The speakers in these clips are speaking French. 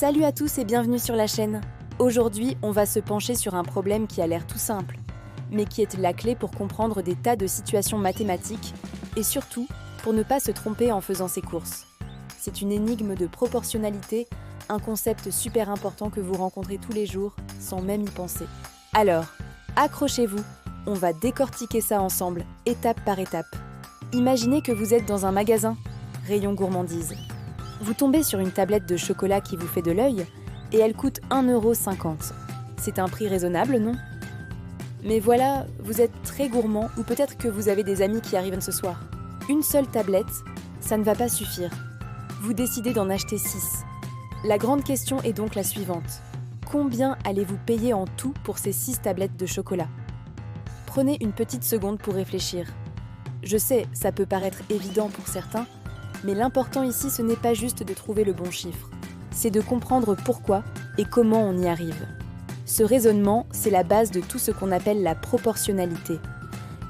Salut à tous et bienvenue sur la chaîne. Aujourd'hui, on va se pencher sur un problème qui a l'air tout simple, mais qui est la clé pour comprendre des tas de situations mathématiques et surtout pour ne pas se tromper en faisant ses courses. C'est une énigme de proportionnalité, un concept super important que vous rencontrez tous les jours sans même y penser. Alors, accrochez-vous, on va décortiquer ça ensemble, étape par étape. Imaginez que vous êtes dans un magasin, rayon gourmandise. Vous tombez sur une tablette de chocolat qui vous fait de l'œil et elle coûte 1,50 €. C'est un prix raisonnable, non? Mais voilà, vous êtes très gourmand ou peut-être que vous avez des amis qui arrivent ce soir. Une seule tablette, ça ne va pas suffire. Vous décidez d'en acheter 6. La grande question est donc la suivante. Combien allez-vous payer en tout pour ces 6 tablettes de chocolat? Prenez une petite seconde pour réfléchir. Je sais, ça peut paraître évident pour certains, mais l'important ici, ce n'est pas juste de trouver le bon chiffre. C'est de comprendre pourquoi et comment on y arrive. Ce raisonnement, c'est la base de tout ce qu'on appelle la proportionnalité.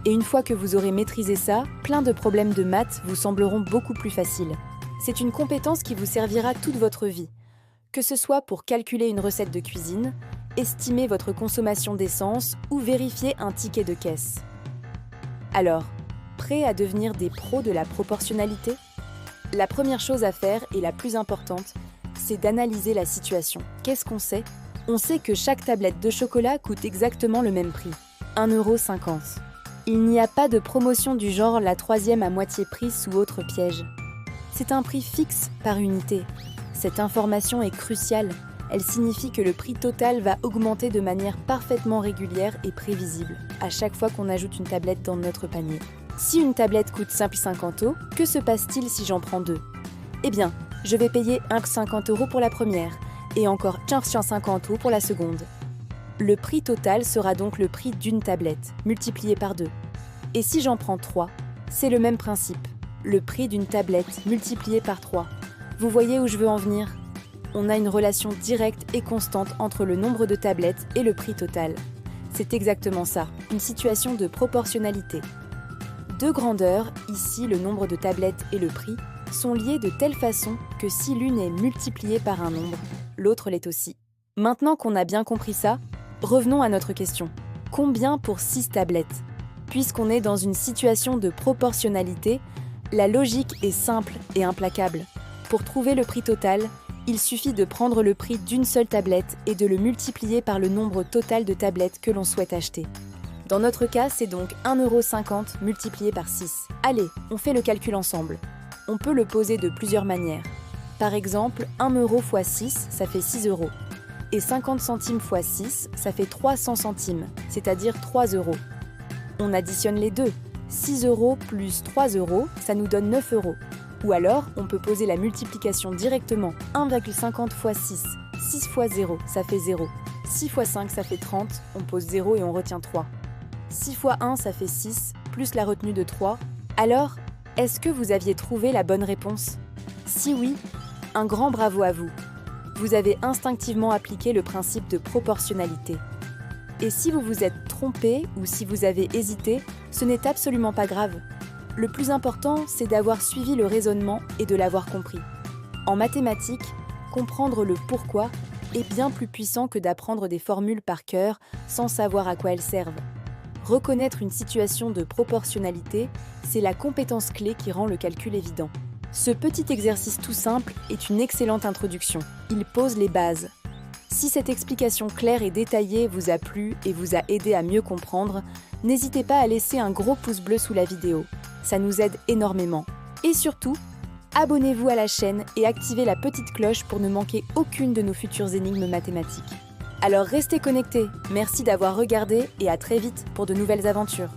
Et une fois que vous aurez maîtrisé ça, plein de problèmes de maths vous sembleront beaucoup plus faciles. C'est une compétence qui vous servira toute votre vie, que ce soit pour calculer une recette de cuisine, estimer votre consommation d'essence ou vérifier un ticket de caisse. Alors, prêt à devenir des pros de la proportionnalité ? La première chose à faire, et la plus importante, c'est d'analyser la situation. Qu'est-ce qu'on sait? On sait que chaque tablette de chocolat coûte exactement le même prix, 1,50 €. Il n'y a pas de promotion du genre la troisième à moitié prix sous autre piège. C'est un prix fixe par unité. Cette information est cruciale. Elle signifie que le prix total va augmenter de manière parfaitement régulière et prévisible à chaque fois qu'on ajoute une tablette dans notre panier. Si une tablette coûte 5,50 €, que se passe-t-il si j'en prends 2? Eh bien, je vais payer 1,50 € pour la première et encore 15,50 € pour la seconde. Le prix total sera donc le prix d'une tablette, multiplié par 2. Et si j'en prends 3, c'est le même principe. Le prix d'une tablette multiplié par 3. Vous voyez où je veux en venir? On a une relation directe et constante entre le nombre de tablettes et le prix total. C'est exactement ça, une situation de proportionnalité. Deux grandeurs, ici le nombre de tablettes et le prix, sont liées de telle façon que si l'une est multipliée par un nombre, l'autre l'est aussi. Maintenant qu'on a bien compris ça, revenons à notre question. Combien pour 6 tablettes? Puisqu'on est dans une situation de proportionnalité, la logique est simple et implacable. Pour trouver le prix total, il suffit de prendre le prix d'une seule tablette et de le multiplier par le nombre total de tablettes que l'on souhaite acheter. Dans notre cas, c'est donc 1,50 € multiplié par 6. Allez, on fait le calcul ensemble. On peut le poser de plusieurs manières. Par exemple, 1 € x 6, ça fait 6 €. Et 50 centimes x 6, ça fait 300 centimes, c'est-à-dire 3 €. On additionne les deux. 6 € plus 3 €, ça nous donne 9 €. Ou alors, on peut poser la multiplication directement. 1,50 x 6. 6 x 0, ça fait 0. 6 x 5, ça fait 30. On pose 0 et on retient 3. 6 x 1, ça fait 6, plus la retenue de 3. Alors, est-ce que vous aviez trouvé la bonne réponse? Si oui, un grand bravo à vous. Vous avez instinctivement appliqué le principe de proportionnalité. Et si vous vous êtes trompé ou si vous avez hésité, ce n'est absolument pas grave. Le plus important, c'est d'avoir suivi le raisonnement et de l'avoir compris. En mathématiques, comprendre le pourquoi est bien plus puissant que d'apprendre des formules par cœur sans savoir à quoi elles servent. Reconnaître une situation de proportionnalité, c'est la compétence clé qui rend le calcul évident. Ce petit exercice tout simple est une excellente introduction. Il pose les bases. Si cette explication claire et détaillée vous a plu et vous a aidé à mieux comprendre, n'hésitez pas à laisser un gros pouce bleu sous la vidéo. Ça nous aide énormément. Et surtout, abonnez-vous à la chaîne et activez la petite cloche pour ne manquer aucune de nos futures énigmes mathématiques. Alors restez connectés, merci d'avoir regardé et à très vite pour de nouvelles aventures.